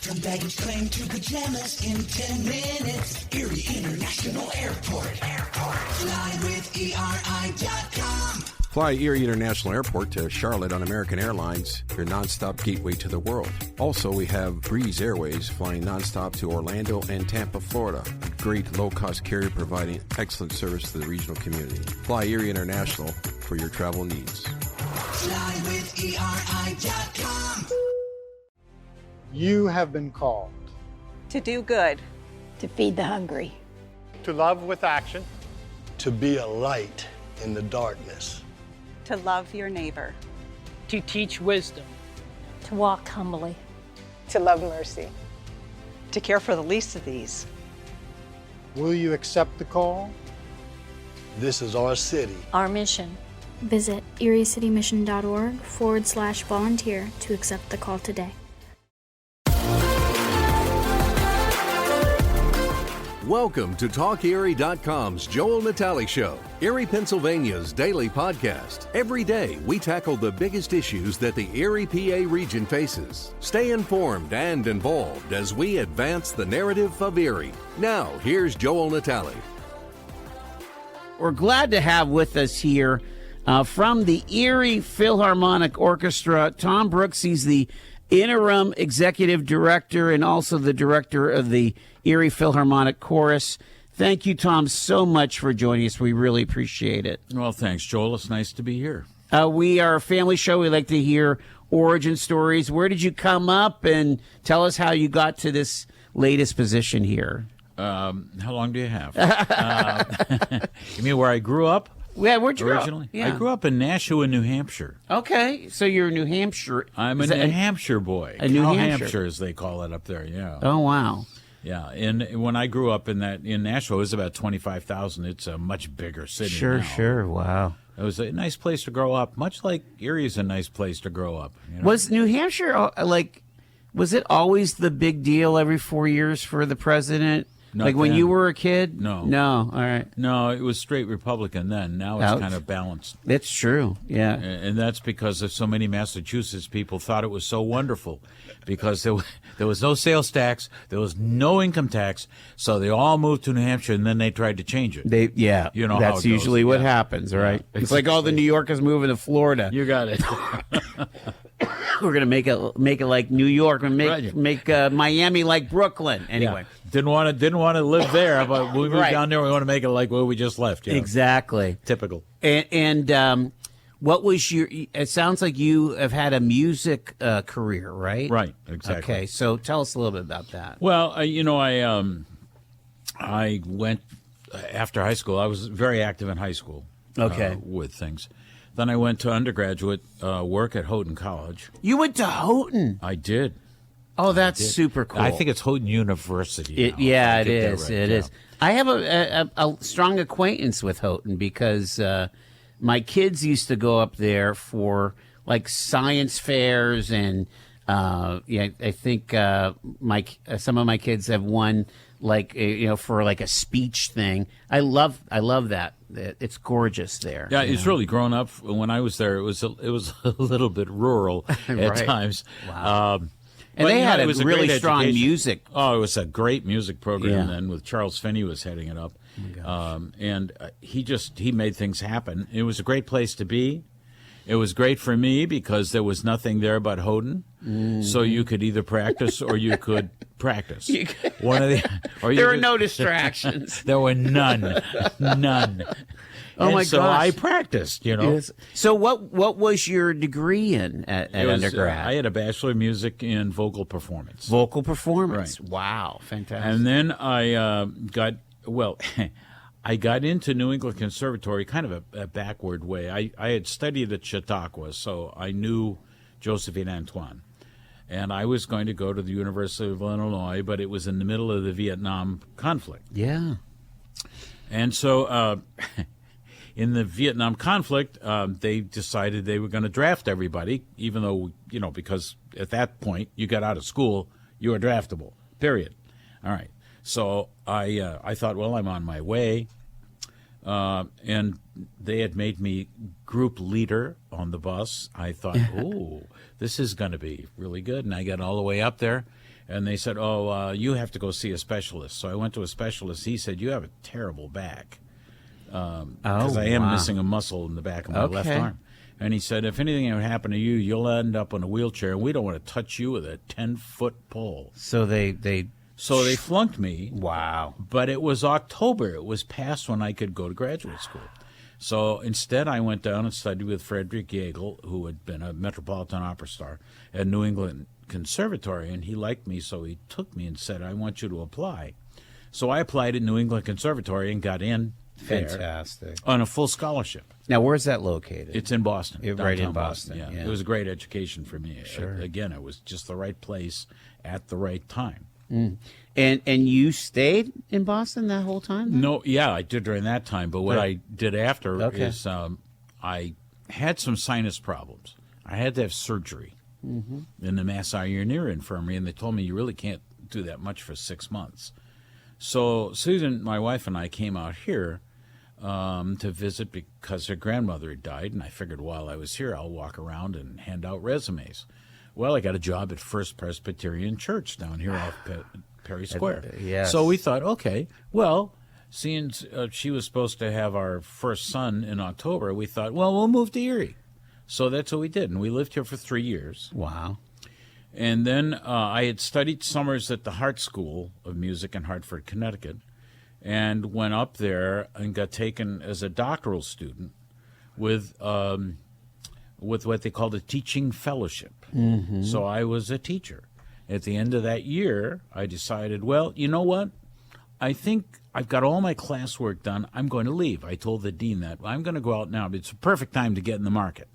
From baggage claim to pajamas in 10 minutes. Erie International Airport. Fly with ERI.com. Fly Erie International Airport to Charlotte on American Airlines, your nonstop gateway to the world. Also, we have Breeze Airways flying nonstop to Orlando and Tampa, Florida. A great low-cost carrier providing excellent service to the regional community. Fly Erie International for your travel needs. Fly with ERI.com. You have been called to do good, to feed the hungry, to love with action, to be a light in the darkness, to love your neighbor, to teach wisdom, to walk humbly, to love mercy, to care for the least of these. Will you accept the call? This is our city. Our mission. Visit eriecitymission.org/volunteer to accept the call today. Welcome to TalkErie.com's Joel Natale Show, Erie, Pennsylvania's daily podcast. Every day, we tackle the biggest issues that the Erie, PA region faces. Stay informed and involved as we advance the narrative of Erie. Now, here's Joel Natale. We're glad to have with us here from the Erie Philharmonic Orchestra, Tom Brooks. He's the interim executive director and also the director of the Erie Philharmonic Chorus. Thank you, Tom, so much for joining us. We really appreciate it. Well, thanks, Joel. It's nice to be here. We are a family show. We like to hear origin stories. Where did you come up? And tell us how you got to this latest position here. How long do you have? You mean where I grew up? Yeah, where'd you originally? grow up? Yeah. I grew up in Nashua, New Hampshire. Okay, so you're New Hampshire. I'm a New Hampshire boy. A New Hampshire, Hampshire, as they call it up there. Yeah. Oh wow. Yeah, and when I grew up in Nashua, it was about 25,000. It's a much bigger city. Sure, now. sure. Wow. It was a nice place to grow up, much like Erie is a nice place to grow up. You know? Was New Hampshire was it always the big deal every 4 years for the president? Not like when then. you were a kid? No. No, all right. No, it was straight Republican then. Now it's kind of balanced. It's true, yeah. And that's because of so many Massachusetts people thought it was so wonderful because there was no sales tax, there was no income tax, so they all moved to New Hampshire, and then they tried to change it. You know, how that's it usually goes. what happens, right? Yeah, it's like all the New Yorkers moving to Florida. You got it. We're gonna make it like New York and make Miami like Brooklyn. Anyway, yeah. didn't want to live there, but we moved down there. We want to make it like where we just left. You know? Exactly, typical. And what was your? It sounds like you have had a music career, right? Right, exactly. Okay, so tell us a little bit about that. Well, I went after high school. I was very active in high school. Okay, with things. Then I went to undergraduate work at Houghton College. You went to Houghton? I did. Oh, that's super cool. I think it's Houghton University. It is. It is. I have a strong acquaintance with Houghton because my kids used to go up there for like science fairs, and I think some of my kids have won for like a speech thing. I love that. It's gorgeous there. Yeah, it's really grown up. When I was there, it was a little bit rural at times. Wow. And they had a really strong music. Oh, it was a great music program then with Charles Finney was heading it up. And he made things happen. It was a great place to be. It was great for me because there was nothing there but Houghton. Mm-hmm. So you could either practice or you could practice. One of the, or there were no distractions. There were none. None. Oh, my so gosh. I practiced, you know. Yes. So what was your degree in at undergrad? I had a Bachelor of Music in Vocal Performance. Vocal Performance. Right. Wow. Fantastic. And then I I got into New England Conservatory kind of a backward way. I had studied at Chautauqua, so I knew Josephine Antoine. And I was going to go to the University of Illinois, but it was in the middle of the Vietnam conflict. Yeah. And so in the Vietnam conflict, they decided they were going to draft everybody, even though, because at that point, you got out of school, you were draftable, period. All right. So I thought, well, I'm on my way. And they had made me group leader on the bus. I thought, oh, this is going to be really good. And I got all the way up there. And they said, you have to go see a specialist. So I went to a specialist. He said, you have a terrible back. Because I am missing a muscle in the back of my left arm. And he said, if anything would happen to you, you'll end up in a wheelchair, and we don't want to touch you with a 10-foot pole. So they flunked me. Wow. But it was October. It was past when I could go to graduate school. So instead, I went down and studied with Frederick Yeagle, who had been a Metropolitan Opera star at New England Conservatory, and he liked me, so he took me and said, I want you to apply. So I applied at New England Conservatory and got in there. Fantastic. On a full scholarship. Now, where's that located? It's in Boston. Right in downtown Boston. Yeah. Yeah. It was a great education for me. Sure. Again, it was just the right place at the right time. Mm. And you stayed in Boston that whole time? Then? No, yeah, I did during that time. But what I did after is I had some sinus problems. I had to have surgery in the Mass Eye and Ear Infirmary, and they told me you really can't do that much for 6 months. So Susan, my wife, and I came out here to visit because her grandmother had died, and I figured while I was here, I'll walk around and hand out resumes. Well, I got a job at First Presbyterian Church down here off Perry Square. Yes. So we thought, okay, well, seeing she was supposed to have our first son in October, we thought, well, we'll move to Erie. So that's what we did, and we lived here for 3 years. Wow. And then I had studied summers at the Hart School of Music in Hartford, Connecticut, and went up there and got taken as a doctoral student with what they called a teaching fellowship. Mm-hmm. So I was a teacher. At the end of that year, I decided, well, you know what? I think I've got all my classwork done. I'm going to leave. I told the dean that. I'm going to go out now. It's a perfect time to get in the market.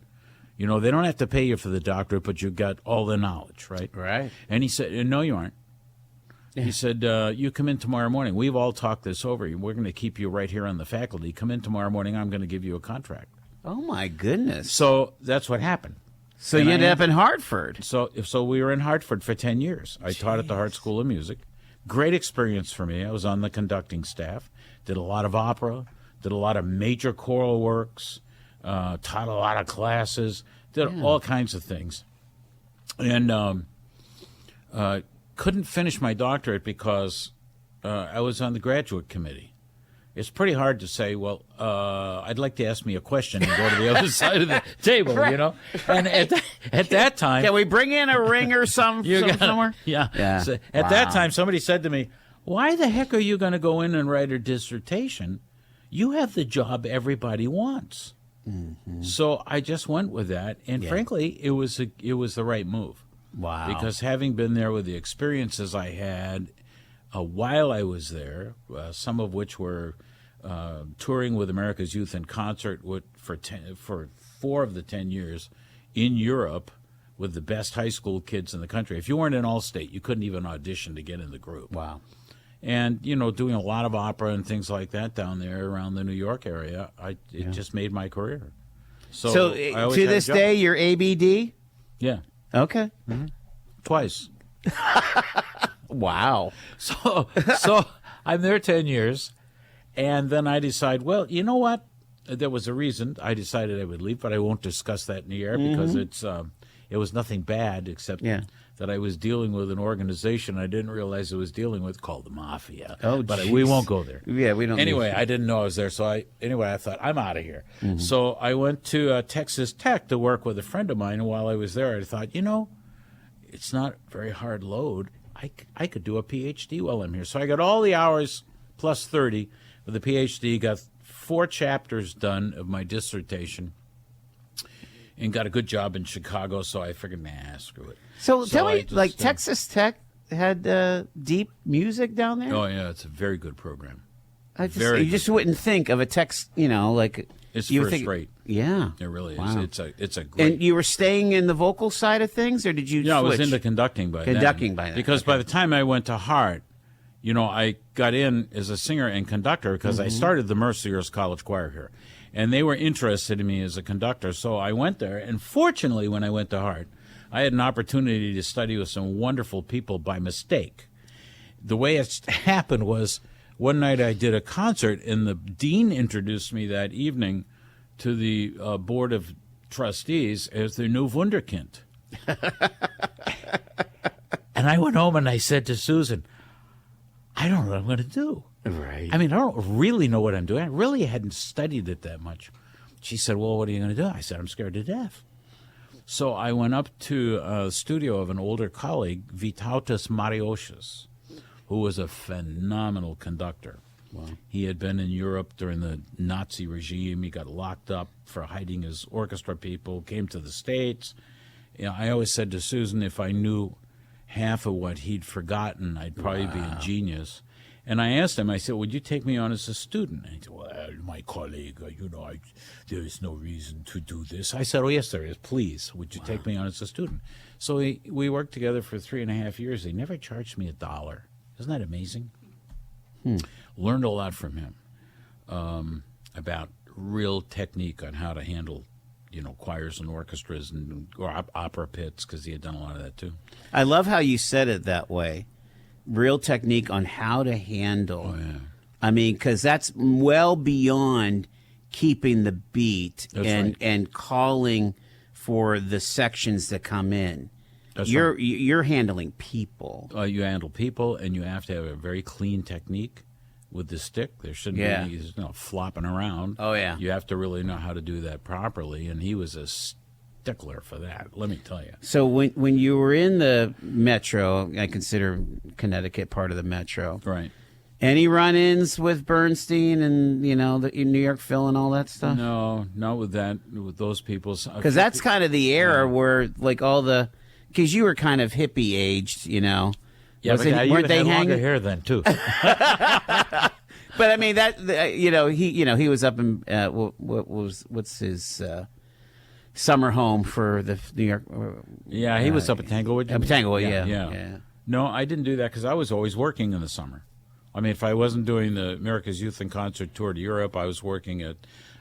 You know, they don't have to pay you for the doctorate, but you've got all the knowledge, right? Right. And he said, no, you aren't. Yeah. He said, you come in tomorrow morning. We've all talked this over. We're going to keep you right here on the faculty. Come in tomorrow morning. I'm going to give you a contract. Oh, my goodness. So that's what happened. So you ended up in Hartford. So we were in Hartford for 10 years. I taught at the Hart School of Music. Great experience for me. I was on the conducting staff, did a lot of opera, did a lot of major choral works, taught a lot of classes, did all kinds of things. And couldn't finish my doctorate because I was on the graduate committee. It's pretty hard to say, well, I'd like to ask me a question and go to the other side of the table, you know? And at that time... Can we bring in a ring or somewhere? Yeah. So at that time, somebody said to me, why the heck are you going to go in and write a dissertation? You have the job everybody wants. Mm-hmm. So I just went with that. And frankly, it was the right move. Wow. Because having been there with the experiences I had while I was there, some of which were touring with America's Youth in Concert for 4 of the 10 years in Europe with the best high school kids in the country. If you weren't in All-State, you couldn't even audition to get in the group. Wow. And, you know, doing a lot of opera and things like that down there around the New York area, it just made my career. So to this day, you're ABD? Yeah. Okay. Mm-hmm. Twice. Wow. So I'm there 10 years, and then I decide, well, you know what? There was a reason I decided I would leave, but I won't discuss that in the air because it was nothing bad except that I was dealing with an organization I didn't realize I was dealing with called the Mafia. Oh, but we won't go there. Yeah, we don't. Anyway, I didn't know I was there, so I thought I'm out of here. Mm-hmm. So I went to Texas Tech to work with a friend of mine, and while I was there, I thought, you know, it's not a very hard load. I could do a PhD while I'm here. So I got all the hours plus 30 with a PhD, got 4 chapters done of my dissertation, and got a good job in Chicago, so I figured, screw it. So tell me, like, Texas Tech had deep music down there? Oh, yeah, it's a very good program. You just wouldn't think of a Tex, you know, like... It's first rate. Yeah. It really is. Wow. It's a great... And you were staying in the vocal side of things, or did you switch? I was into conducting by then. Because by the time I went to Hart, you know, I got in as a singer and conductor because I started the Mercyhurst College Choir here. And they were interested in me as a conductor, so I went there. And fortunately, when I went to Hart, I had an opportunity to study with some wonderful people by mistake. The way it happened was one night I did a concert, and the dean introduced me that evening to the board of trustees as their new Wunderkind. And And I went home and I said to Susan, I don't know what I'm going to do. Right. I mean, I don't really know what I'm doing. I really hadn't studied it that much. She said, well, what are you going to do? I said, I'm scared to death. So I went up to a studio of an older colleague, Vytautas Mariušas, who was a phenomenal conductor. Wow. He had been in Europe during the Nazi regime. He got locked up for hiding his orchestra people, came to the States. You know, I always said to Susan, if I knew half of what he'd forgotten, I'd probably be a genius. And I asked him, I said, would you take me on as a student? And he said, well, my colleague, there is no reason to do this. I said, oh, yes, there is. Please, would you take me on as a student? So we worked together for 3.5 years. He never charged me $1. Isn't that amazing? Learned a lot from him about real technique on how to handle, choirs and orchestras or opera pits, because he had done a lot of that too. I love how you said it that way. Real technique on how to handle. Oh, yeah. I mean, because that's well beyond keeping the beat and calling for the sections that come in. You're handling people. You handle people, and you have to have a very clean technique with the stick. There shouldn't be flopping around. Oh, yeah. You have to really know how to do that properly, and he was a stickler for that, let me tell you. So when you were in the Metro, I consider Connecticut part of the Metro. Right. Any run-ins with Bernstein and, the New York Phil and all that stuff? No, not with those people. Because that's kind of the era where, because you were kind of hippie aged, Yeah, but weren't they had hanging? longer hair then too. But I mean he was up in what's his summer home for the New York. He was up at Tanglewood. Tanglewood, yeah. No, I didn't do that because I was always working in the summer. I mean, if I wasn't doing the America's Youth and Concert Tour to Europe, I was working at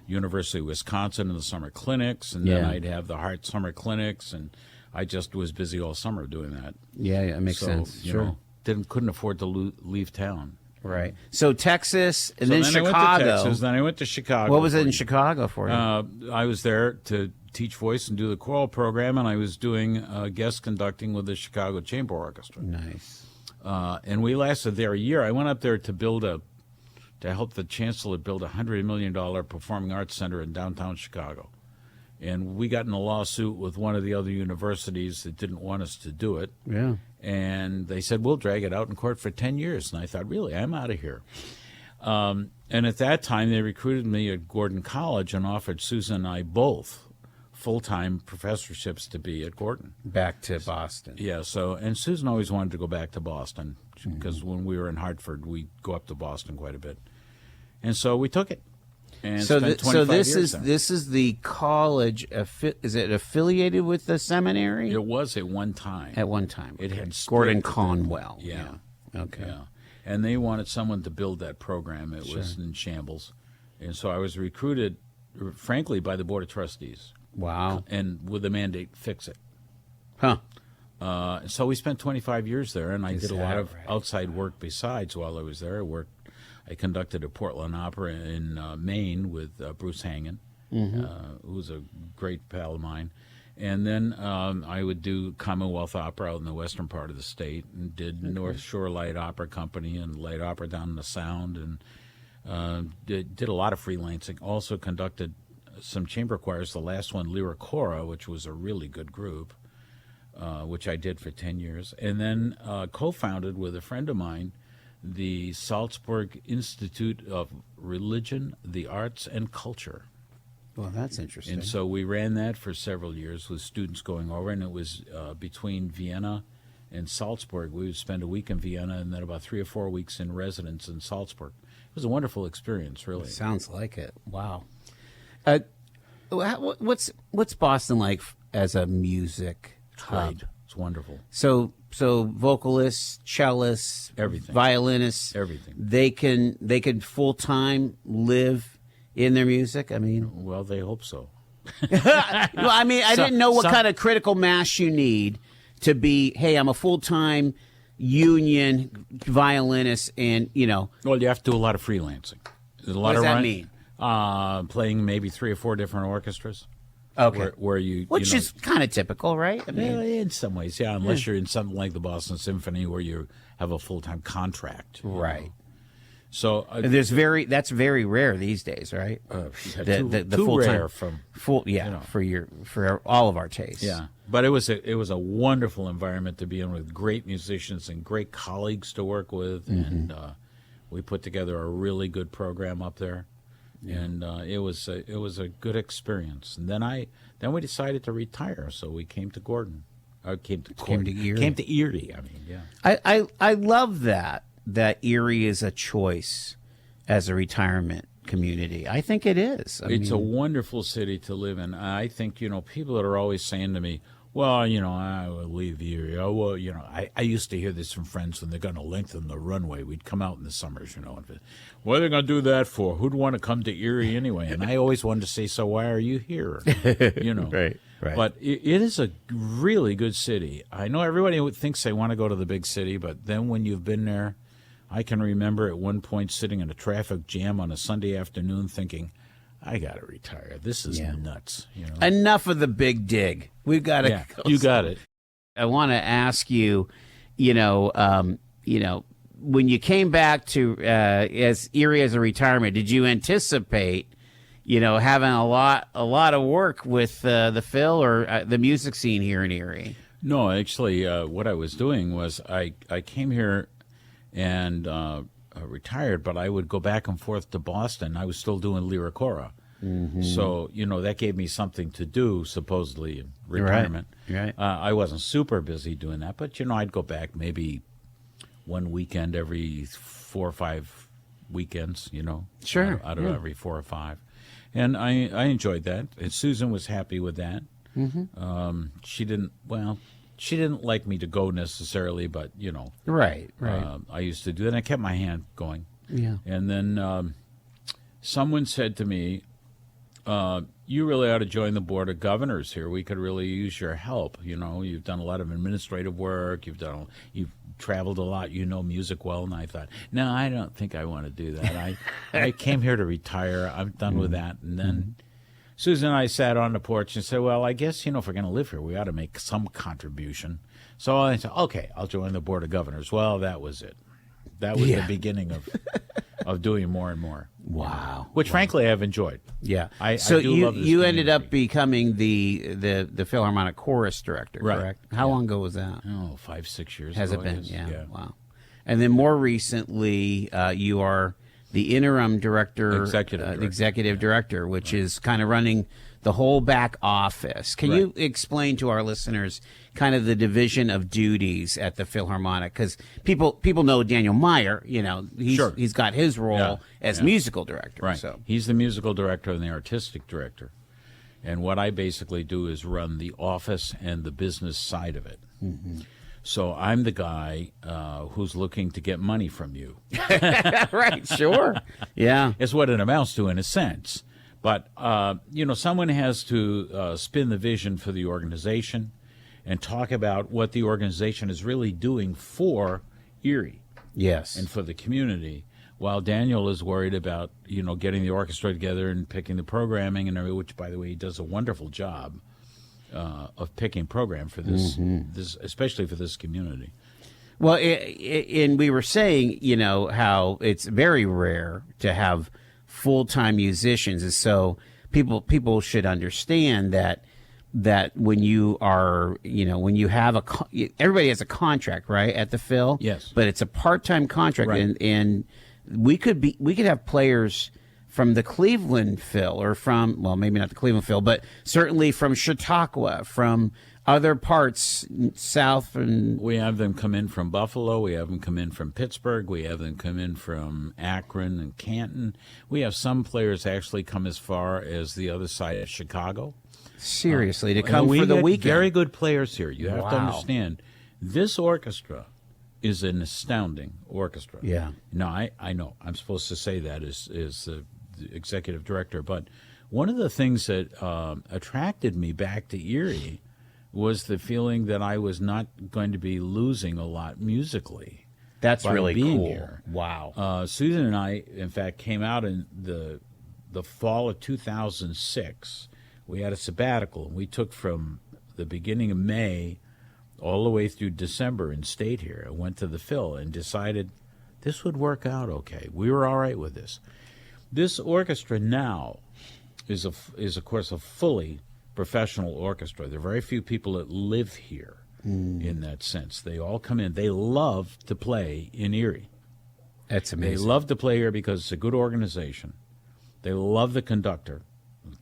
University of Wisconsin in the summer clinics, and then I'd have the Heart Summer Clinics, and I just was busy all summer doing that. Yeah, it makes sense. Sure. Couldn't afford to leave town. Right. So Texas, and then Chicago. I went to Texas, then I went to Chicago. What was it in Chicago for you? I was there to teach voice and do the choral program, and I was doing guest conducting with the Chicago Chamber Orchestra. Nice. And we lasted there a year. I went up there to help the chancellor build a $100 million performing arts center in downtown Chicago. And we got in a lawsuit with one of the other universities that didn't want us to do it. Yeah. And they said, we'll drag it out in court for 10 years. And I thought, really, I'm out of here. And at that time, they recruited me at Gordon College and offered Susan and I both full-time professorships to be at Gordon. Back to Boston. Yeah, and Susan always wanted to go back to Boston because when we were in Hartford, we'd go up to Boston quite a bit. And so we took it. And spent 25 years there. This is the college. Is it affiliated with the seminary? It was at one time. At one time, it had split. Gordon Conwell. Yeah. Okay. Yeah. And they wanted someone to build that program. It was in shambles, and so I was recruited, frankly, by the Board of Trustees. Wow. And with the mandate, fix it. Huh. So we spent 25 years there, and I did a lot of outside work besides while I was there. I conducted a Portland opera in Maine with Bruce Hangen, who was a great pal of mine. And then I would do Commonwealth Opera out in the western part of the state, and did North Shore Light Opera Company and Light Opera down in the Sound, and did a lot of freelancing. Also conducted some chamber choirs, the last one, Lyra Cora, which was a really good group, which I did for 10 years. And then co-founded with a friend of mine the Salzburg Institute of Religion, the Arts, and Culture. Well, that's interesting. And so we ran that for several years with students going over, and it was between Vienna and Salzburg. We would spend a week in Vienna and then about 3 or 4 weeks in residence in Salzburg. It was a wonderful experience, really. Sounds like it. Wow. What's Boston like as a music hub? It's wonderful. So vocalists, cellists, everything, violinists, everything. They can full time live in their music. I mean, well, they hope so. Well, I mean, I didn't know what kind of critical mass you need to be. Hey, I'm a full time union violinist, and Well, you have to do a lot of freelancing. There's a lot what does of that mean? Playing maybe 3 or 4 different orchestras. Okay. Where you, which is kind of typical, right? I mean, in some ways, yeah. Unless you're in something like the Boston Symphony, where you have a full-time contract, right? So that's very rare these days, right? The full rare time for for all of our tastes. Yeah, but it was a wonderful environment to be in, with great musicians and great colleagues to work with, and we put together a really good program up there. Yeah. And it was a good experience. And then we decided to retire, so we came to Gordon. Came to Erie. I mean, yeah. I love that Erie is a choice as a retirement community. I think it is. It's a wonderful city to live in. I think, people that are always saying to me, well, I will leave Erie. Oh, well, I used to hear this from friends when they're going to lengthen the runway. We'd come out in the summers, and what are they going to do that for? Who'd want to come to Erie anyway? And I always wanted to say, so why are you here? Right. But it is a really good city. I know everybody thinks they want to go to the big city, but then when you've been there, I can remember at one point sitting in a traffic jam on a Sunday afternoon thinking, I got to retire. This is nuts. Enough of the big dig. We've got to go. You got it. I want to ask you, when you came back to as Erie as a retirement, did you anticipate, having a lot of work with the Phil or the music scene here in Erie? No, actually, what I was doing was I came here and retired, but I would go back and forth to Boston. I was still doing Lyricora. Mm-hmm. So, that gave me something to do, supposedly, in retirement. Right. I wasn't super busy doing that, but, I'd go back maybe one weekend every 4 or 5 weekends, Sure. Out of every 4 or 5. And I enjoyed that. And Susan was happy with that. Mm-hmm. She didn't like me to go necessarily, but, Right. I used to do that, and I kept my hand going. Yeah. And then someone said to me, you really ought to join the Board of Governors here. We could really use your help. You've done a lot of administrative work. You've traveled a lot. Music well. And I thought, no, I don't think I want to do that. I came here to retire. I'm done with that. And then Susan and I sat on the porch and said, well, I guess, if we're going to live here, we ought to make some contribution. So I said, okay, I'll join the Board of Governors. Well, that was it. That was the beginning of doing more and more. Wow. Which, frankly, I've enjoyed. Yeah. I do love this you ended up becoming the Philharmonic chorus director, right. Correct? How long ago was that? 5, 6 years Has ago. Has it been? Yeah. Wow. And then more recently, you are the interim director, executive director, which is kind of running the whole back office. Can you explain to our listeners kind of the division of duties at the Philharmonic? Because people know Daniel Meyer. He's got his role as musical director. Right. So he's the musical director and the artistic director. And what I basically do is run the office and the business side of it. Mm-hmm. So I'm the guy who's looking to get money from you. Right, sure. Yeah. It's what it amounts to in a sense. But, someone has to spin the vision for the organization and talk about what the organization is really doing for Erie. Yes. And for the community. While Daniel is worried about, getting the orchestra together and picking the programming, and which, by the way, he does a wonderful job of picking program for this, especially for this community. Well, and we were saying, how it's very rare to have full-time musicians, and so people should understand that when you are, when you have everybody has a contract, right, at the Phil. Yes. But it's a part-time contract, right. and we could have players from the Cleveland Phil, or from, well, maybe not the Cleveland Phil, but certainly from Chautauqua, from other parts south. And we have them come in from Buffalo. We have them come in from Pittsburgh. We have them come in from Akron and Canton. We have some players actually come as far as the other side of Chicago. Seriously, to come for the weekend. Very good players here. You have to understand, this orchestra is an astounding orchestra. Yeah. No, I know. I'm supposed to say that as the executive director, but one of the things that attracted me back to Erie was the feeling that I was not going to be losing a lot musically. That's really being cool. Here. Wow. Susan and I, in fact, came out in the fall of 2006 we had a sabbatical, and we took from the beginning of May all the way through December and stayed here. I went to the Phil and decided this would work out okay. We were all right with this. This orchestra now is of course a fully professional orchestra. There are very few people that live here in that sense. They all come in. They love to play in Erie. That's amazing. They love to play here because it's a good organization. They love the conductor.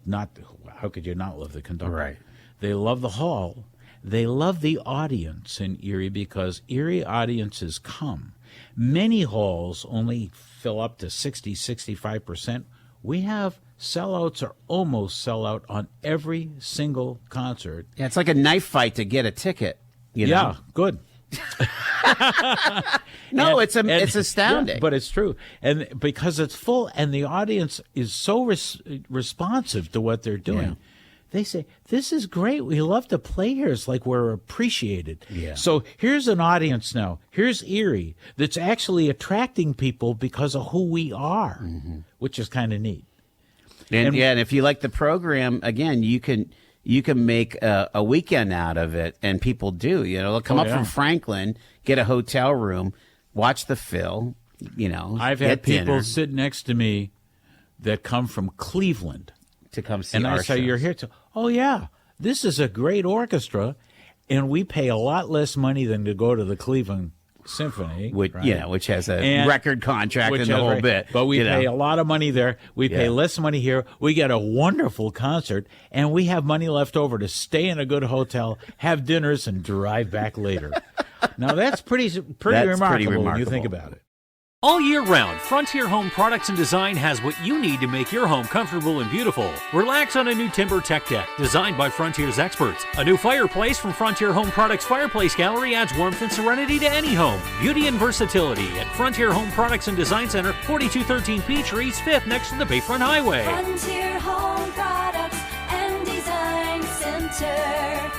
How could you not love the conductor? Right. They love the hall. They love the audience in Erie because Erie audiences come. Many halls only fill up to 60, 65%. We have sellouts or almost sellout on every single concert. Yeah, it's like a knife fight to get a ticket. You know? Yeah, good. No, it's astounding. Yeah, but it's true. And because it's full and the audience is so responsive to what they're doing. Yeah. They say, this is great. We love to play here. It's like we're appreciated. Yeah. So here's an audience now. Here's Erie that's actually attracting people because of who we are, which is kind of neat. And if you like the program, again, you can make a weekend out of it, and people do. You know, they'll come up from Franklin, get a hotel room, watch the Phil. You know, I've had people sit next to me that come from Cleveland to come see and our I say, shows. "You're here to? Oh yeah, this is a great orchestra, and we pay a lot less money than to go to the Cleveland Symphony, which right? which has a record contract and the whole bit. But we pay a lot of money there. We pay less money here. We get a wonderful concert, and we have money left over to stay in a good hotel, have dinners, and drive back later. Now that's pretty remarkable when you think about it. All year round, Frontier Home Products and Design has what you need to make your home comfortable and beautiful. Relax on a new timber tech deck designed by Frontier's experts. A new fireplace from Frontier Home Products Fireplace Gallery adds warmth and serenity to any home. Beauty and versatility at Frontier Home Products and Design Center, 4213 Peachtree, East 5th, next to the Bayfront Highway. Frontier Home Products and Design Center.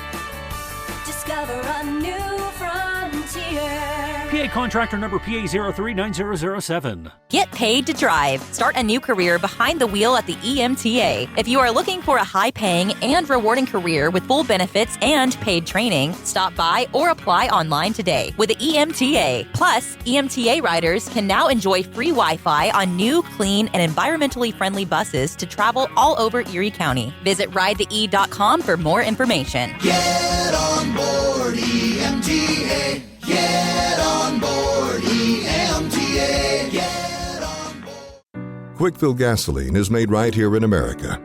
Discover a new frontier. PA contractor number PA039007. Get paid to drive. Start a new career behind the wheel at the EMTA. If you are looking for a high-paying and rewarding career with full benefits and paid training, stop by or apply online today with the EMTA. Plus, EMTA riders can now enjoy free Wi-Fi on new, clean, and environmentally friendly buses to travel all over Erie County. Visit ridethee.com for more information. Get on board EMTA. Get on board EMTA. Get on board. Quickfill gasoline is made right here in America.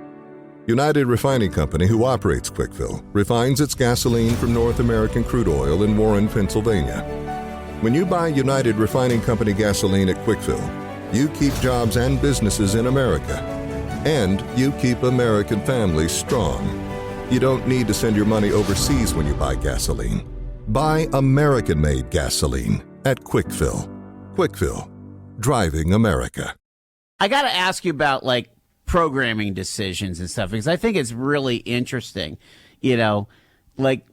United Refining Company, who operates Quickfill, refines its gasoline from North American crude oil in Warren, Pennsylvania. When you buy United Refining Company gasoline at Quickfill, you keep jobs and businesses in America. And you keep American families strong. You don't need to send your money overseas when you buy gasoline. Buy American-made gasoline at Quickfill. Quickfill, driving America. I got to ask you about like programming decisions and stuff because I think it's really interesting. You know, like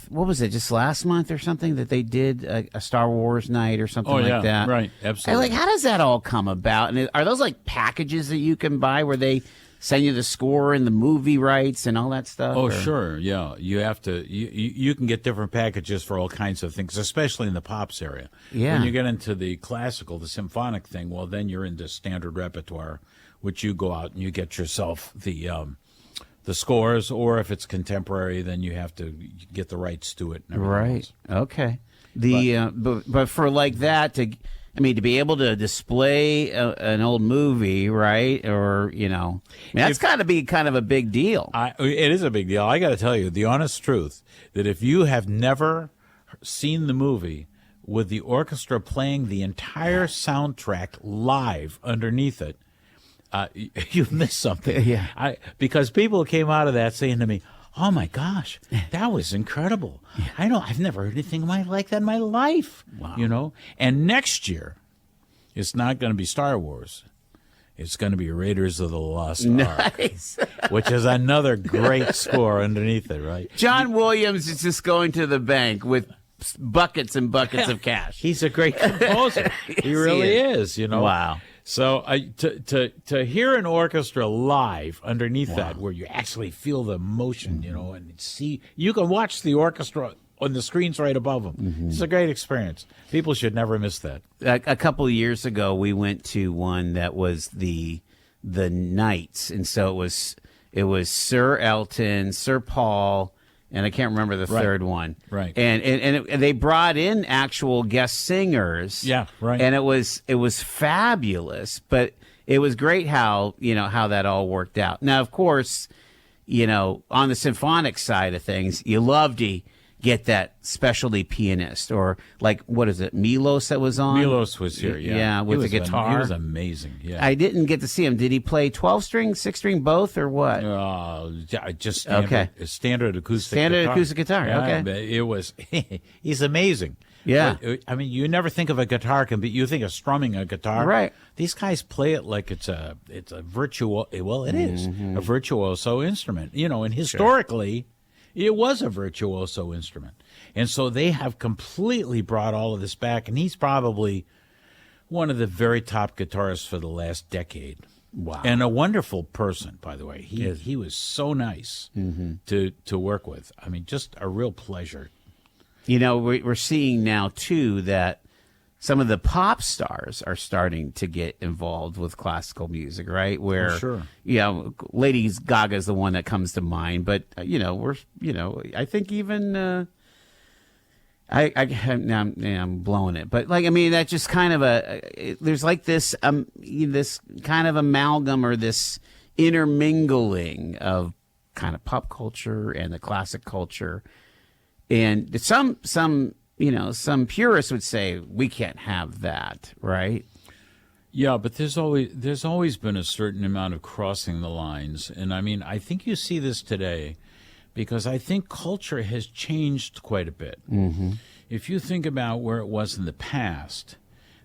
what was it? Just last month or something that they did a Star Wars night or something like that. Right, absolutely. And, like, how does that all come about? And are those like packages that you can buy where they send you the score and the movie rights and all that stuff? Oh, sure, yeah. You have to. You can get different packages for all kinds of things, especially in the pops area. Yeah. When you get into the classical, the symphonic thing, well, then you're into standard repertoire, which you go out and you get yourself the scores, or if it's contemporary, then you have to get the rights to it. And right. Else. Okay. But for like that to be able to display an old movie, right? Or, that's got to be kind of a big deal. It is a big deal. I got to tell you, the honest truth, that if you have never seen the movie with the orchestra playing the entire soundtrack live underneath it, you've missed something. Yeah. Because people came out of that saying to me, "Oh my gosh, that was incredible! I've never heard anything like that in my life." Wow. And next year, it's not going to be Star Wars; it's going to be Raiders of the Lost Ark, nice. which is another great score underneath it. Right? John Williams is just going to the bank with buckets and buckets of cash. He's a great composer. He really is. Wow. So to hear an orchestra live underneath that, where you actually feel the emotion, and see, you can watch the orchestra on the screens right above them. It's a great experience. People should never miss that. A couple of years ago, we went to one that was the Knights, and so it was Sir Elton, Sir Paul, and I can't remember the third one. Right. And they brought in actual guest singers. Yeah, right. And it was fabulous, but it was great how that all worked out. Now, of course, on the symphonic side of things, you love to get that specialty pianist, or like, what is it, Milos that was on? Milos was here, yeah. Yeah, with the guitar. He was amazing, yeah. I didn't get to see him. Did he play 12-string, 6-string, both, or what? Just standard acoustic guitar. Acoustic guitar, yeah, okay. It was, he's amazing. Yeah. I mean, you never think of a guitar you think of strumming a guitar. Right. These guys play it like it's a virtuoso, well, it is a virtuoso instrument, and historically, it was a virtuoso instrument. And so they have completely brought all of this back, and he's probably one of the very top guitarists for the last decade. Wow. And a wonderful person, by the way. He was so nice to work with. I mean, just a real pleasure. We're seeing now, too, that some of the pop stars are starting to get involved with classical music, right? Where, Lady Gaga is the one that comes to mind, but I think even I'm blowing it, but that just kind of there's like this this kind of amalgam, or this intermingling of kind of pop culture and the classic culture, and some purists would say we can't have that, right? Yeah, but there's always been a certain amount of crossing the lines, and I mean, I think you see this today because I think culture has changed quite a bit. If you think about where it was in the past,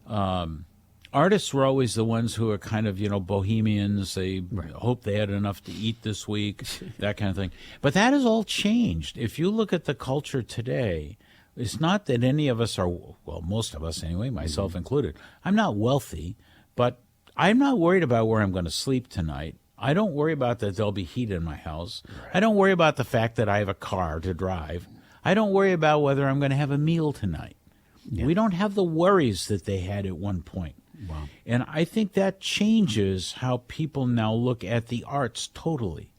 artists were always the ones who are kind of bohemians. They hope they had enough to eat this week, that kind of thing. But that has all changed. If you look at the culture today, it's not that any of us are, well, most of us anyway, myself included. I'm not wealthy, but I'm not worried about where I'm going to sleep tonight. I don't worry about that there'll be heat in my house. I don't worry about the fact that I have a car to drive. I don't worry about whether I'm going to have a meal tonight. Yeah. We don't have the worries that they had at one point. Wow. And I think that changes how people now look at the arts totally.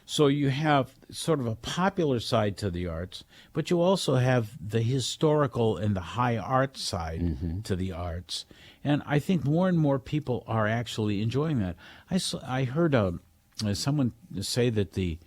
So you have sort of a popular side to the arts, but you also have the historical and the high art side to the arts. And I think more and more people are actually enjoying that. I heard someone say that the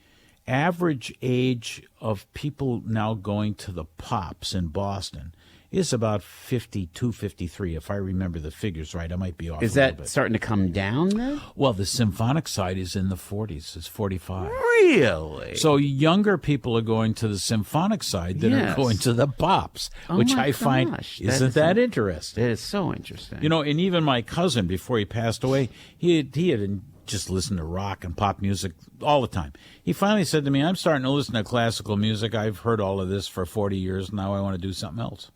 average age of people now going to the Pops in Boston is about 52, 53, if I remember the figures right. I might be off Is a little that bit. starting to come down then? Well, the symphonic side is in the 40s. It's 45. Really? So younger people are going to the symphonic side that are going to the Pops, which I find isn't that interesting. It is so interesting. And even my cousin, before he passed away, he had just listened to rock and pop music all the time. He finally said to me, I'm starting to listen to classical music. I've heard all of this for 40 years. Now I want to do something else.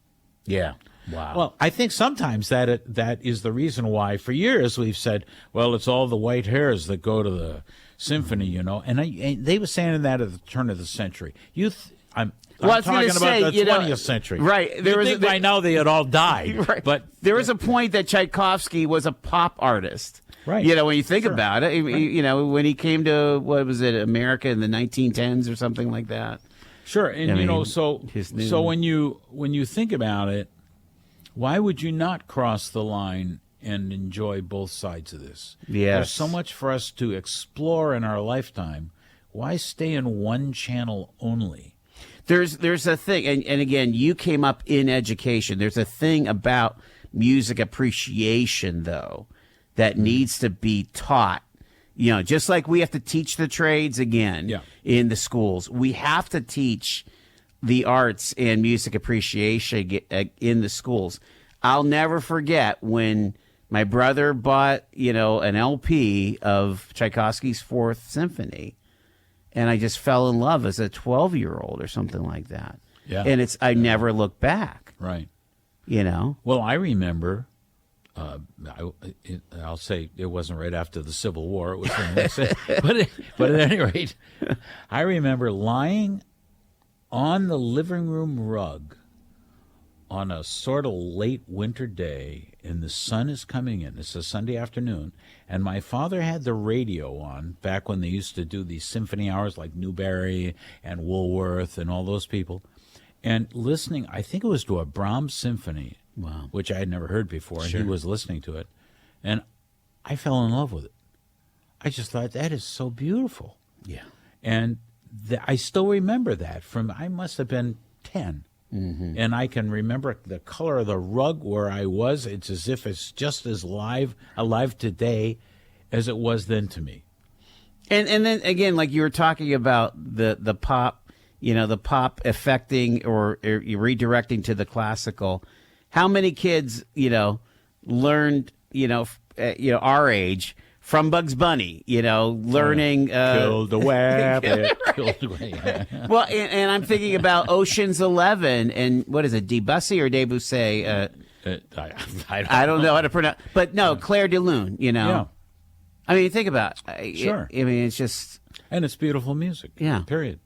Yeah. Wow. Well, I think sometimes that is the reason why for years we've said, well, it's all the white hairs that go to the symphony, And they were saying that at the turn of the century. I'm talking about the 20th century. Right. By now they had all died. Right. But there was a point that Tchaikovsky was a pop artist. Right. When you think about it, when he came to, what was it, America in the 1910s or something like that. Sure, and so when you think about it, why would you not cross the line and enjoy both sides of this? Yes. There's so much for us to explore in our lifetime. Why stay in one channel only? There's a thing, and again, you came up in education. There's a thing about music appreciation, though, that needs to be taught. Just like we have to teach the trades again in the schools, we have to teach the arts and music appreciation in the schools. I'll never forget when my brother bought, an LP of Tchaikovsky's Fourth Symphony, and I just fell in love as a 12-year-old or something like that. Yeah. And I never looked back. Right. Well, I remember I'll say it wasn't right after the Civil War. It was, but at any rate, I remember lying on the living room rug on a sort of late winter day, and the sun is coming in. It's a Sunday afternoon, and my father had the radio on back when they used to do these symphony hours like Newberry and Woolworth and all those people, and listening, I think it was to a Brahms symphony. Wow. Which I had never heard before, and Sure. he was listening to it, and I fell in love with it. I just thought, that is so beautiful. Yeah. And I still remember that from, I must have been 10. Mm-hmm. And I can remember the color of the rug where I was. It's as if it's just as alive today as it was then to me. And then again, like you were talking about the pop, the pop affecting or redirecting to the classical. How many kids, learned, our age from Bugs Bunny, learning. Killed a rabbit. Killed a rabbit. Well, and I'm thinking about Ocean's 11 and what is it, Debussy or Debussy? I don't know how to pronounce. But no, Claire de Lune, Yeah. I mean, think about it. Sure. I mean, it's just. And it's beautiful music. Yeah. Period.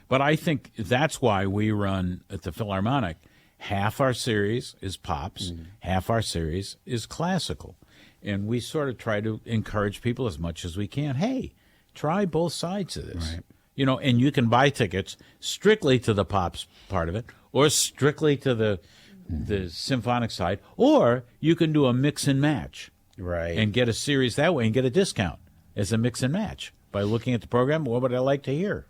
But I think that's why we run at the Philharmonic. Half our series is pops, half our series is classical. And we sort of try to encourage people as much as we can. Hey, try both sides of this. Right. And you can buy tickets strictly to the pops part of it or strictly to the symphonic side, or you can do a mix and match. Right. And get a series that way and get a discount as a mix and match by looking at the program. What would I like to hear?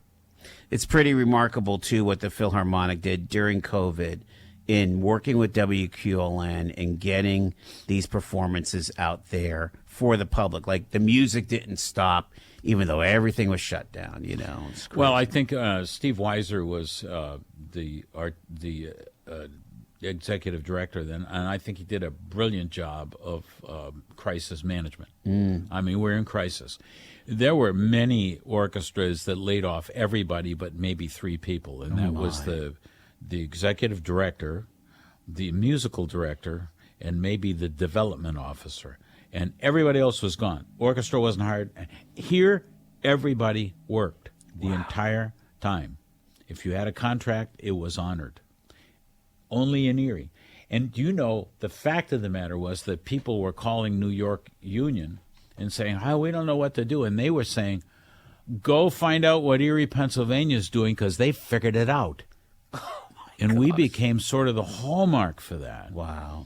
It's pretty remarkable, too, what the Philharmonic did during COVID in working with WQLN and getting these performances out there for the public. Like, the music didn't stop, even though everything was shut down, It's crazy. Well, I think Steve Weiser was the executive director then, and I think he did a brilliant job of crisis management. I mean, we're in crisis. There were many orchestras that laid off everybody but maybe 3 people, and that was the executive director, the musical director, and maybe the development officer. And everybody else was gone. Orchestra wasn't hired. Here, everybody worked the entire time. If you had a contract, it was honored. Only in Erie. And the fact of the matter was that people were calling New York Union and saying, we don't know what to do. And they were saying, go find out what Erie, Pennsylvania is doing because they figured it out. And we became sort of the hallmark for that. Wow.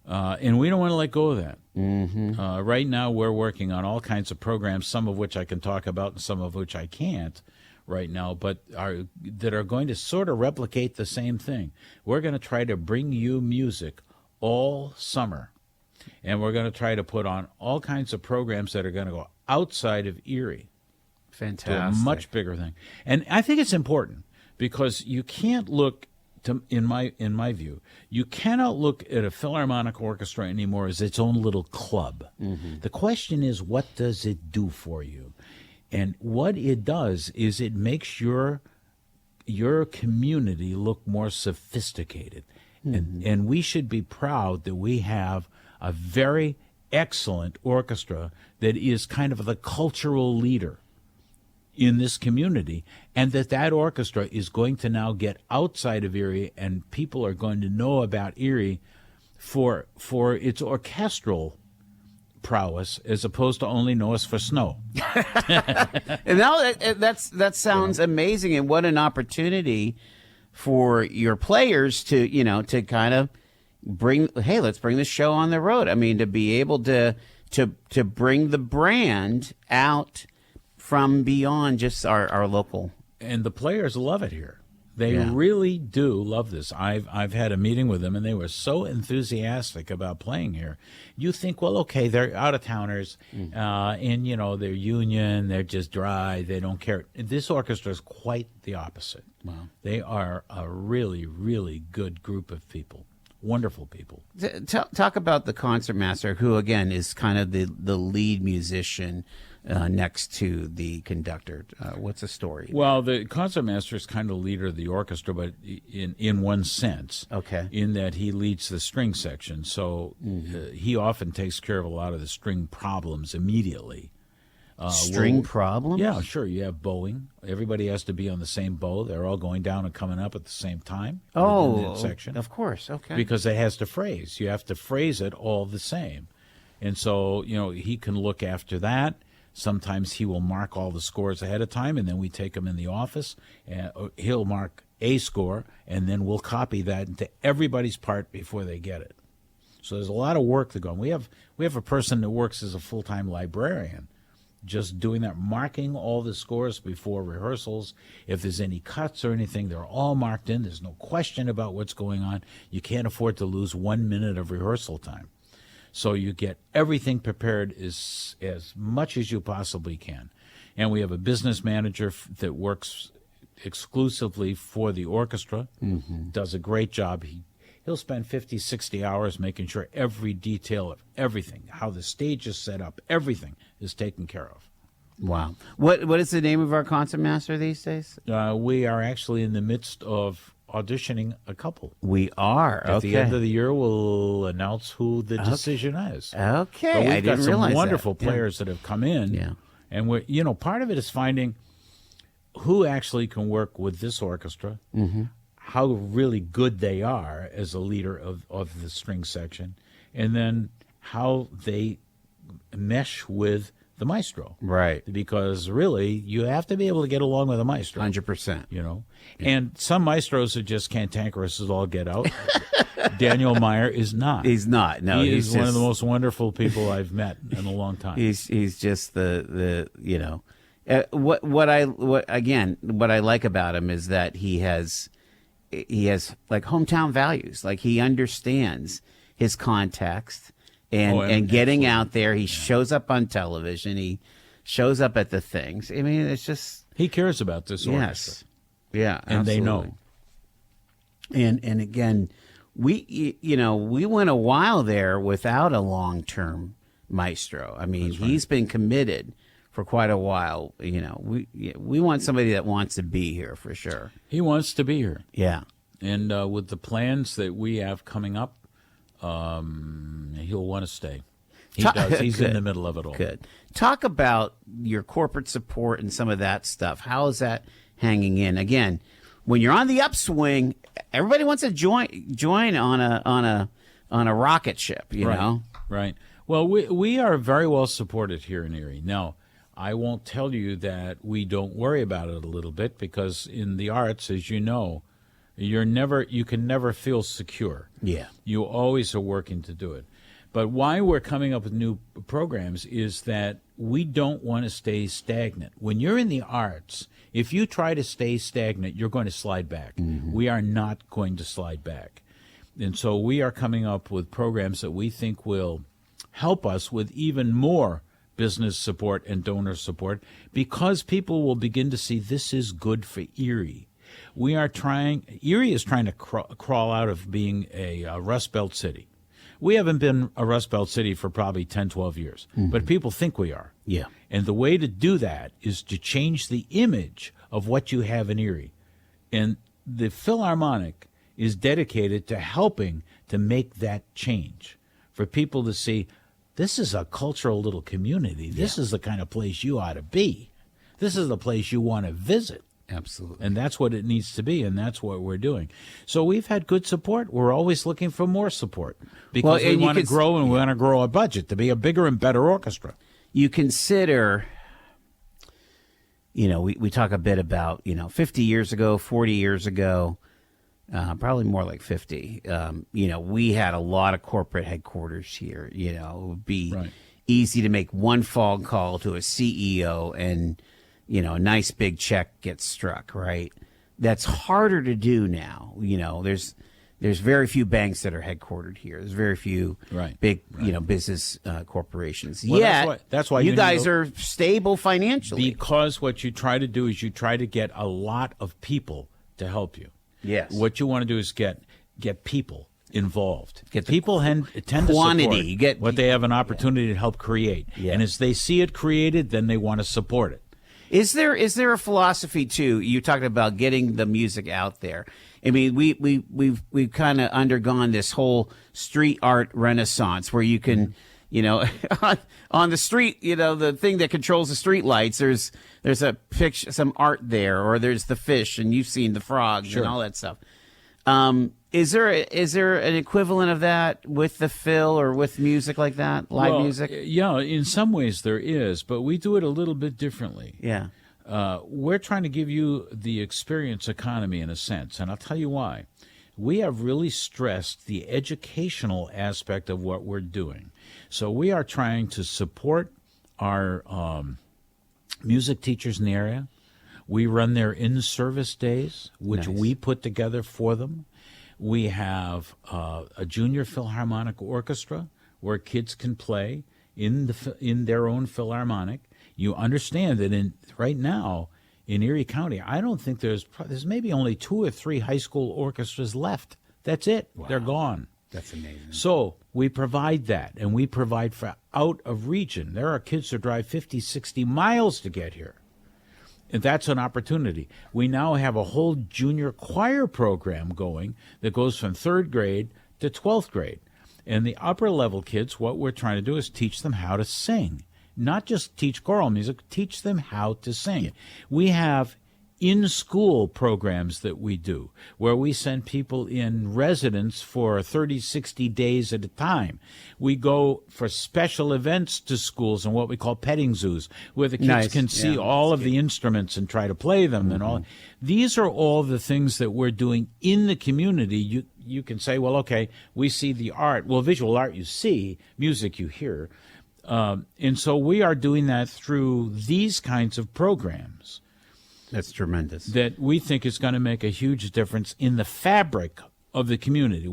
And we don't want to let go of that. Mm-hmm. Right now, we're working on all kinds of programs, some of which I can talk about and some of which I can't right now, but that are going to sort of replicate the same thing. We're going to try to bring you music all summer. And we're going to try to put on all kinds of programs that are going to go outside of Erie. Fantastic. To a much bigger thing. And I think it's important because you can't look, in my view, you cannot look at a Philharmonic Orchestra anymore as its own little club. Mm-hmm. The question is, what does it do for you? And what it does is it makes your community look more sophisticated. Mm-hmm. And we should be proud that we have a very excellent orchestra that is kind of the cultural leader in this community, and that orchestra is going to now get outside of Erie, and people are going to know about Erie for its orchestral prowess as opposed to only know us for snow. And now that sounds amazing, and what an opportunity for your players to kind of let's bring this show on the road. I mean, to be able to bring the brand out from beyond just our local. And the players love it here. They really do love this. I've had a meeting with them, and they were so enthusiastic about playing here. You think, well, okay, they're out-of-towners, and, they're union, they're just dry, they don't care. This orchestra is quite the opposite. Wow. They are a really, really good group of people. Wonderful people. Talk about the concertmaster, who, again, is kind of the lead musician next to the conductor. What's the story? Well, the concertmaster is kind of the leader of the orchestra, but in one sense. Okay. In that he leads the string section. So he often takes care of a lot of the string problems immediately. String problems? Yeah, sure. You have bowing. Everybody has to be on the same bow. They're all going down and coming up at the same time. Oh, that section. Of course. Okay. Because it has to phrase. You have to phrase it all the same. And so, he can look after that. Sometimes he will mark all the scores ahead of time, and then we take them in the office, and he'll mark a score, and then we'll copy that into everybody's part before they get it. So there's a lot of work to go on. We have a person that works as a full-time librarian, just doing that, marking all the scores before rehearsals. If there's any cuts or anything, they're all marked in. There's no question about what's going on. You can't afford to lose 1 minute of rehearsal time. So you get everything prepared as much as you possibly can. And we have a business manager that works exclusively for the orchestra, does a great job. He'll spend 50, 60 hours making sure every detail of everything, how the stage is set up, everything is taken care of. Wow. What is the name of our concertmaster these days? We are actually in the midst of auditioning a couple. We are. At the end of the year, we'll announce who the decision is. Okay. But we've I got didn't some realize wonderful that. players that have come in. Yeah. And we're, part of it is finding who actually can work with this orchestra, how really good they are as a leader of the string section, and then how they mesh with the maestro. Right. Because really, you have to be able to get along with a maestro. 100%. Yeah. And some maestros are just cantankerous as all get out. Daniel Meyer is not. He's not. No, he's he's one of just- the most wonderful people I've met in a long time. He's just the what I like about him is that he has like hometown values. Like he understands his context and getting out there. He shows up on television. He shows up at the things. I mean, it's just he cares about this orchestra. Yeah, and absolutely. they know. And again, we went a while there without a long-term maestro. I mean, he's been committed for quite a while. We want somebody that wants to be here for sure. He wants to be here. Yeah. And with the plans that we have coming up, he'll want to stay. He does. He's in the middle of it all. Good. Talk about your corporate support and some of that stuff. How is that hanging in? Again, when you're on the upswing, everybody wants to join on a rocket ship. You know. Right. Well, we are very well supported here in Erie. Now, I won't tell you that we don't worry about it a little bit, because in the arts, as you know, you can never feel secure. Yeah. You always are working to do it. But why we're coming up with new programs is that we don't want to stay stagnant. When you're in the arts, if you try to stay stagnant, you're going to slide back. We are not going to slide back. And so we are coming up with programs that we think will help us with even more business support and donor support, because people will begin to see this is good for Erie. Erie is trying to crawl out of being a Rust Belt city. We haven't been a Rust Belt city for probably 10, 12 years, but people think we are. Yeah. And the way to do that is to change the image of what you have in Erie. And the Philharmonic is dedicated to helping to make that change, for people to see this is a cultural little community. This is the kind of place you ought to be. This is the place you want to visit. Absolutely. And that's what it needs to be, and that's what we're doing. So we've had good support. We're always looking for more support, because we want to grow, and we want to grow our budget to be a bigger and better orchestra. You consider, we talk a bit about, 50 years ago, 40 years ago, probably more like 50, we had a lot of corporate headquarters here. It would be easy to make one phone call to a CEO and, a nice big check gets struck, right? That's harder to do now. There's very few banks that are headquartered here. There's very few big, business corporations. Well, that's why you guys are stable financially. Because what you try to do is you try to get a lot of people to help you. Yes. What you want to do is get people involved. Get the people tend to quantity. support what they have an opportunity to help create. Yeah. And as they see it created, then they want to support it. Is there a philosophy too? You talked about getting the music out there. I mean, we've kind of undergone this whole street art renaissance where you can, on the street, the thing that controls the street lights. There's a picture, some art there, or there's the fish, and you've seen the frogs and all that stuff. Is there an equivalent of that with the Phil or with music like that, live music? Yeah, in some ways there is, but we do it a little bit differently. Yeah. We're trying to give you the experience economy in a sense, and I'll tell you why. We have really stressed the educational aspect of what we're doing. So we are trying to support our music teachers in the area. We run their in-service days, which we put together for them. We have a junior Philharmonic orchestra where kids can play in their own Philharmonic. You understand that right now in Erie County, I don't think there's maybe only 2 or 3 high school orchestras left. That's it. Wow. They're gone. That's amazing. So we provide that, and we provide for out of region. There are kids who drive 50, 60 miles to get here. And that's an opportunity. We now have a whole junior choir program going that goes from 3rd grade to 12th grade. And the upper level kids, what we're trying to do is teach them how to sing. Not just teach choral music, teach them how to sing. Yeah. We have in-school programs that we do where we send people in residence for 30, 60 days at a time. We go for special events to schools and what we call petting zoos where the kids can see all of the instruments and try to play them and all. These are all the things that we're doing in the community. You can say, well, okay, we see the art. Well, visual art you see, music you hear. And so we are doing that through these kinds of programs. That's tremendous. That we think is going to make a huge difference in the fabric of the community.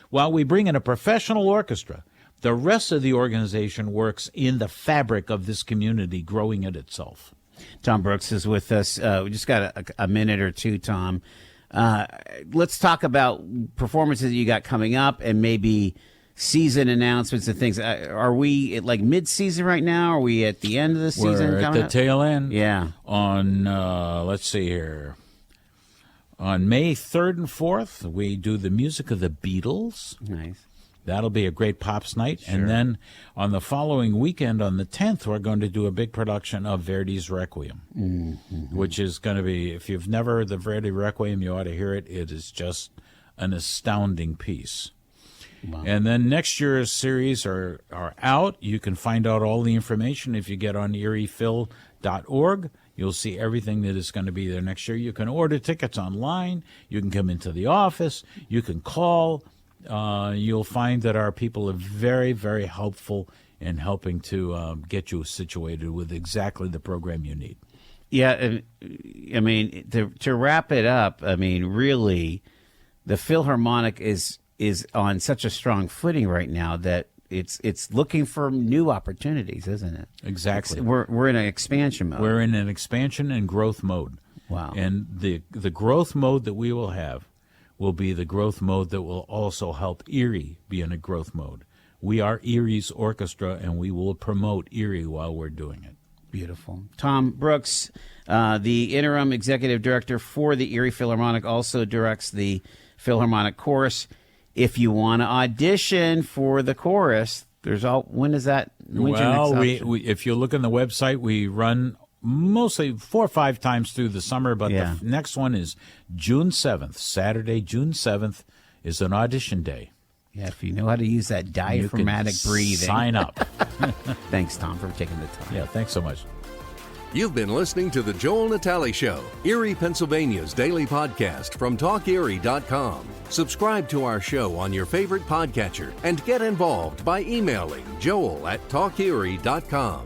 While we bring in a professional orchestra, the rest of the organization works in the fabric of this community, growing it itself. Tom Brooks is with us. We just got a minute or two, Tom. Let's talk about performances you got coming up and maybe season announcements and things. Are we at like mid-season right now? Are we at the end of the season? We're at the tail end. Yeah. On, let's see here. On May 3rd and 4th, we do the music of the Beatles. Nice. That'll be a great Pops night. Sure. And then on the following weekend, on the 10th, we're going to do a big production of Verdi's Requiem, which is going to be, if you've never heard the Verdi Requiem, you ought to hear it. It is just an astounding piece. Wow. And then next year's series are out. You can find out all the information if you get on eriephil.org. You'll see everything that is going to be there next year. You can order tickets online. You can come into the office. You can call. You'll find that our people are very, very helpful in helping to get you situated with exactly the program you need. Yeah, I mean, to wrap it up, I mean, really, the Philharmonic is on such a strong footing right now that it's looking for new opportunities, isn't it? Exactly. We're in an expansion mode. We're in an expansion and growth mode. Wow. And the growth mode that we will have will be the growth mode that will also help Erie be in a growth mode. We are Erie's orchestra, and we will promote Erie while we're doing it. Beautiful. Tom Brooks, the interim executive director for the Erie Philharmonic, also directs the Philharmonic Chorus. If you want to audition for the chorus, when is that? Well, if you look on the website, we run mostly 4 or 5 times through the summer, but the next one is June 7th. Saturday, June 7th is an audition day. Yeah, if you know how to use that diaphragmatic breathing. Sign up. Thanks, Tom, for taking the time. Yeah, thanks so much. You've been listening to The Joel Natale Show, Erie, Pennsylvania's daily podcast from TalkErie.com. Subscribe to our show on your favorite podcatcher and get involved by emailing Joel@TalkErie.com.